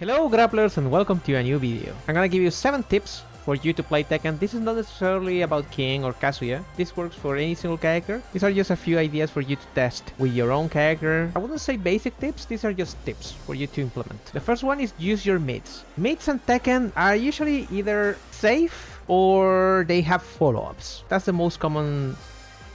Hello grapplers and welcome to a new video. I'm gonna give you 7 tips for you to play Tekken. This is not necessarily about King or Kazuya. This works for any single character. These are just a few ideas for you to test with your own character. I wouldn't say basic tips, these are just tips for you to implement. The first one is use your mids. Mids and Tekken are usually either safe or they have follow-ups. That's the most common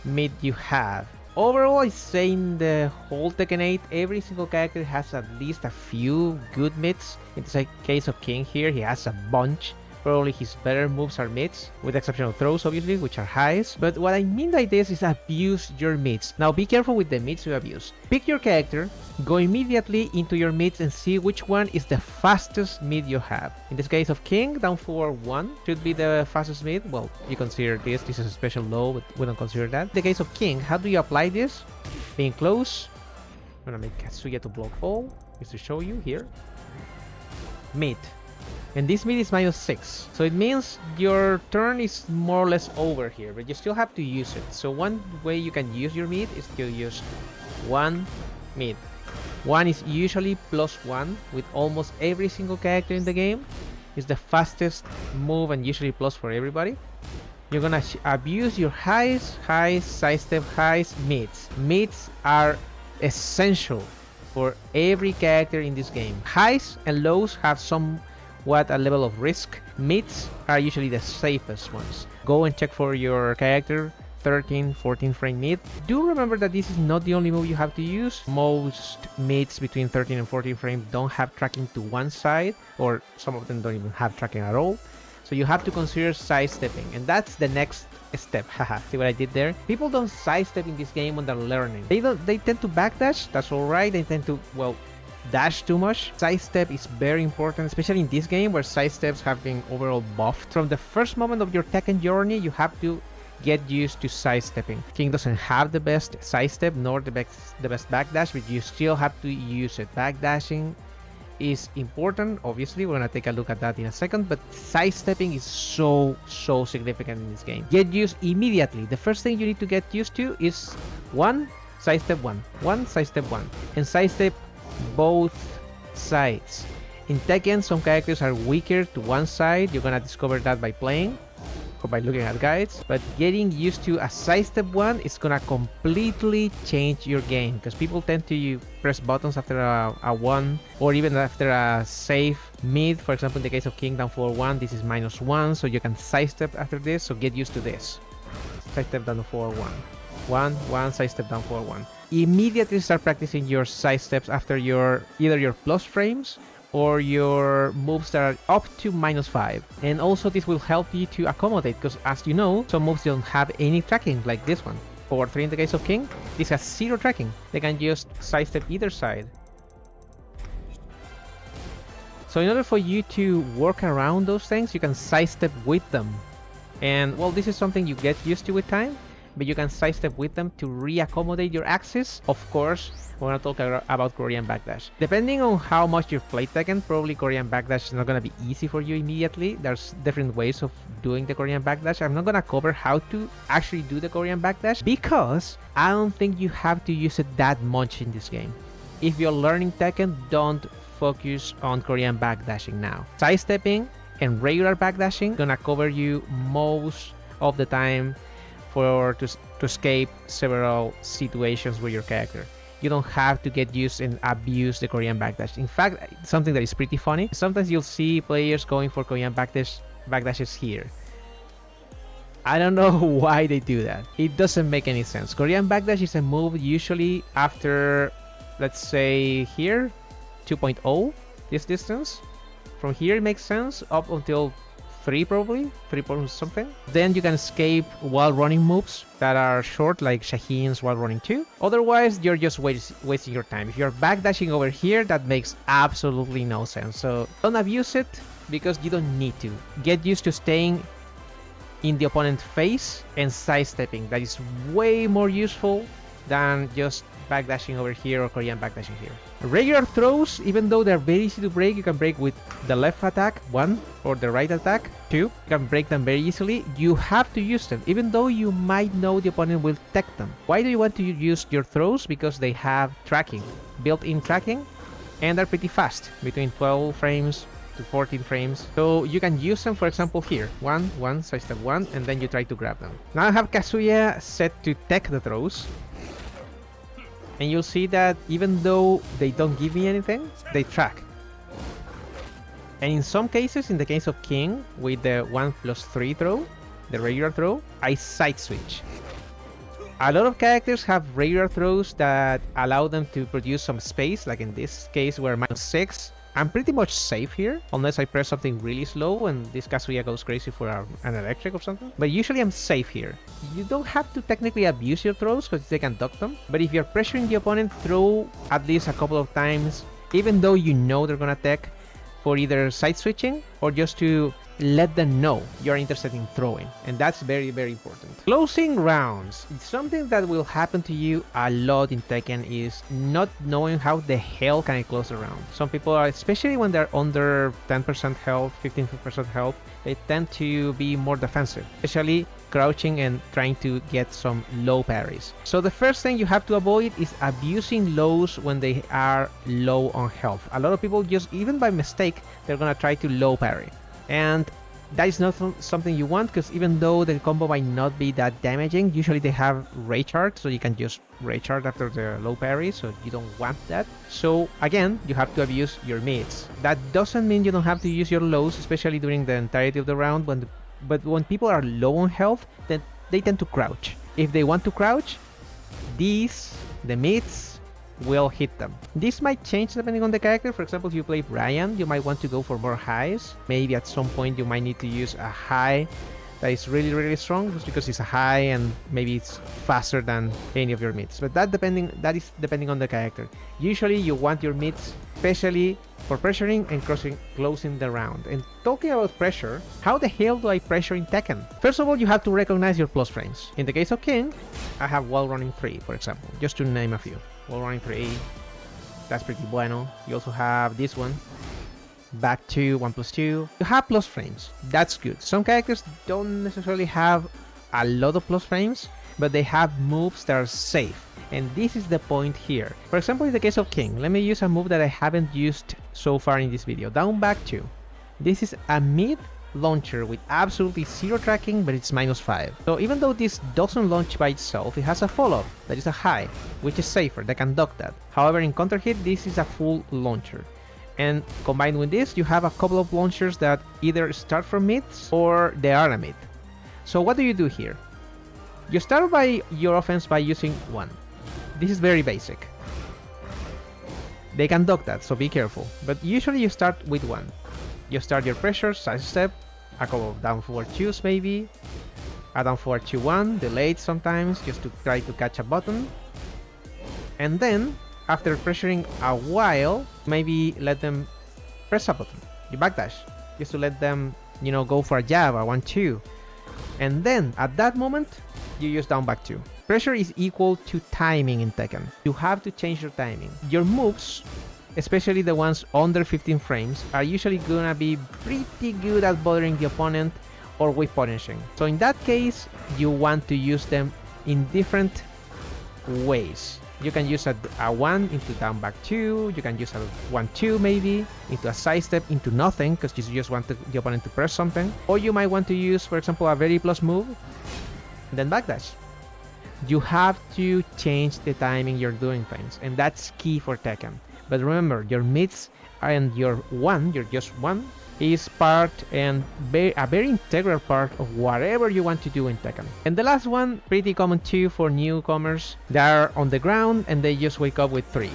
mid you have. Overall, I say in the whole Tekken 8, every single character has at least a few good mids. In the case of King here, he has a bunch. Probably his better moves are mids, with the exception of throws obviously, which are highs. But what I mean by this is abuse your mids. Now be careful with the mids you abuse. Pick your character, go immediately into your mids and see which one is the fastest mid you have. In this case of King, down forward 1 should be the fastest mid. Well, you consider this is a special low, but we don't consider that. In the case of King, how do you apply this? Being close. I'm gonna make Kazuya to block all, just to show you here. Mid. And this mid is -6, so it means your turn is more or less over here, but you still have to use it. So one way you can use your mid is to use one mid. One is usually +1 with almost every single character in the game. It's the fastest move and usually plus for everybody. You're gonna abuse your highs, sidestep highs, mids. Mids are essential for every character in this game. Highs and lows have somewhat a level of risk. Mids are usually the safest ones. Go and check for your character 13, 14 frame mid. Do remember that this is not the only move you have to use. Most mids between 13 and 14 frames don't have tracking to one side, or some of them don't even have tracking at all. So you have to consider sidestepping, and that's the next step. Haha, see what I did there? People don't sidestep in this game when they're learning. They tend to backdash, that's alright. They tend to, well, dash too much. Sidestep is very important, especially in this game where sidesteps have been overall buffed. From the first moment of your Tekken journey, you have to get used to sidestepping. King doesn't have the best sidestep nor the best backdash, but you still have to use it. Backdashing is important, obviously. We're gonna take a look at that in a second, but sidestepping is so significant in this game. Get used immediately. The first thing you need to get used to is sidestep 1, sidestep 1, and sidestep both sides. In Tekken, some characters are weaker to one side. You're gonna discover that by playing or by looking at guides, but getting used to a sidestep 1 is gonna completely change your game, because people tend to press buttons after a 1 or even after a safe mid. For example, in the case of King, down forward 1, this is -1, so you can sidestep after this. So get used to this. Sidestep down forward 1, sidestep down forward 1. Immediately start practicing your sidesteps after either your plus frames or your moves that are up to -5. And also this will help you to accommodate, because as you know, some moves don't have any tracking, like this one. Forward 3 in the case of King, this has 0 tracking. They can just sidestep either side. So in order for you to work around those things, you can sidestep with them. And well, this is something you get used to with time, but you can sidestep with them to re-accommodate your axis. Of course, we're gonna talk about Korean backdash. Depending on how much you've played Tekken, probably Korean backdash is not gonna be easy for you immediately. There's different ways of doing the Korean backdash. I'm not gonna cover how to actually do the Korean backdash, because I don't think you have to use it that much in this game. If you're learning Tekken, don't focus on Korean backdashing now. Sidestepping and regular backdashing gonna cover you most of the time to escape several situations with your character. You don't have to get used and abuse the Korean backdash. In fact, something that is pretty funny, sometimes you'll see players going for Korean backdashes here. I don't know why they do that. It doesn't make any sense. Korean backdash is a move usually after, let's say here, 2.0, this distance. From here it makes sense, up until 3 probably, 3 point something. Then you can escape while running moves that are short, like Shaheen's while running 2. Otherwise, you're just wasting your time. If you're backdashing over here, that makes absolutely no sense. So don't abuse it, because you don't need to. Get used to staying in the opponent's face and sidestepping. That is way more useful than just backdashing over here or Korean backdashing here. Regular throws, even though they're very easy to break, you can break with the left attack 1 or the right attack 2. You can break them very easily. You have to use them, even though you might know the opponent will tech them. Why do you want to use your throws? Because they have tracking, built-in tracking. and they're pretty fast, between 12 frames to 14 frames. So you can use them, for example, here. One, sidestep one, and then you try to grab them. Now I have Kazuya set to tech the throws. And you'll see that even though they don't give me anything, they track. And in some cases, in the case of King, with the 1+3 throw, the regular throw, I side switch. A lot of characters have regular throws that allow them to produce some space, like in this case where -6. I'm pretty much safe here, unless I press something really slow and this Kazuya goes crazy for an electric or something. But usually I'm safe here. You don't have to technically abuse your throws because they can duck them. But if you're pressuring the opponent, throw at least a couple of times, even though you know they're gonna tech, for either side switching or just to let them know you're interested in throwing, and that's very, very important. Closing rounds. Something that will happen to you a lot in Tekken is not knowing how the hell can I close a round. Some people are, especially when they're under 10% health, 15% health, they tend to be more defensive, especially crouching and trying to get some low parries. So the first thing you have to avoid is abusing lows when they are low on health. A lot of people just, even by mistake, they're gonna try to low parry. And that is not something you want, because even though the combo might not be that damaging, usually they have rage art, so you can just rage art after the low parry, so you don't want that. So again, you have to abuse your mids. That doesn't mean you don't have to use your lows, especially during the entirety of the round, but when people are low on health, then they tend to crouch. If they want to crouch, the mids will hit them. This might change depending on the character. For example, if you play Brian, you might want to go for more highs. Maybe at some point you might need to use a high that is really, really strong, just because it's a high and maybe it's faster than any of your mids. But that is depending on the character. Usually you want your mids, especially for pressuring and closing the round. And talking about pressure, how the hell do I pressure in Tekken? First of all, you have to recognize your plus frames. In the case of King, I have wall running 3, for example, just to name a few. Wall running 3, that's pretty bueno. You also have this one, back 2, 1+2. You have plus frames, that's good. Some characters don't necessarily have a lot of plus frames, but they have moves that are safe. And this is the point here. For example, in the case of King, let me use a move that I haven't used so far in this video. Down back 2. This is a mid launcher with absolutely zero tracking, but it's -5. So even though this doesn't launch by itself, it has a follow-up that is a high, which is safer, that can duck that. However, in counter hit, this is a full launcher. And combined with this, you have a couple of launchers that either start from mids or they are a mid. So what do you do here? You start by your offense by using 1. This is very basic. They can duck that, so be careful. But usually you start with 1. You start your pressure, sidestep, a couple of down forward 2s maybe, a down forward 2-1, delayed sometimes, just to try to catch a button. And then, after pressuring a while, maybe let them press a button. You backdash, just to let them, go for a jab, a 1-2. And then, at that moment, you use down back 2. Pressure is equal to timing in Tekken. You have to change your timing. Your moves, especially the ones under 15 frames, are usually gonna be pretty good at bothering the opponent or whip punishing. So in that case, you want to use them in different ways. You can use a 1 into down back 2, you can use a 1-2 maybe, into a sidestep, into nothing, because you just want the opponent to press something. Or you might want to use, for example, a very plus move, and then backdash. You have to change the timing you're doing things, and that's key for Tekken. But remember, your mids and your just 1, is part and a very integral part of whatever you want to do in Tekken. And the last one, pretty common too for newcomers. They are on the ground and they just wake up with 3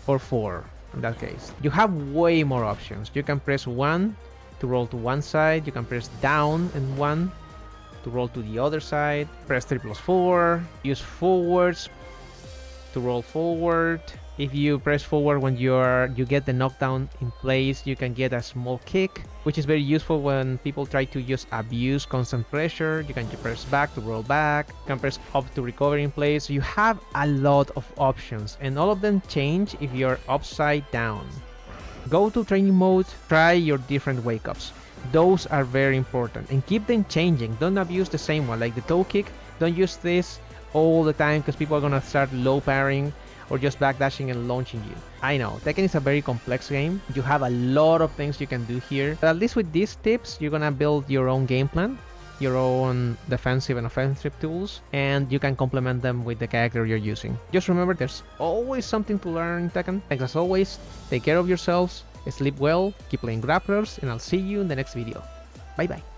or 4 in that case. You have way more options. You can press 1 to roll to one side, you can press down and 1 to roll to the other side, press 3+4, use forwards to roll forward. If you press forward when you get the knockdown in place, you can get a small kick, which is very useful when people try to just abuse constant pressure. You can press back to roll back, you can press up to recover in place. You have a lot of options, and all of them change if you're upside down. Go to training mode, try your different wake-ups. Those are very important, and keep them changing. Don't abuse the same one, like the toe kick. Don't use this all the time because people are gonna start low parrying, or just backdashing and launching you. I know, Tekken is a very complex game. You have a lot of things you can do here, but at least with these tips, you're gonna build your own game plan, your own defensive and offensive tools, and you can complement them with the character you're using. Just remember, there's always something to learn in Tekken. Thanks as always, take care of yourselves, sleep well, keep playing grapplers, and I'll see you in the next video. Bye bye.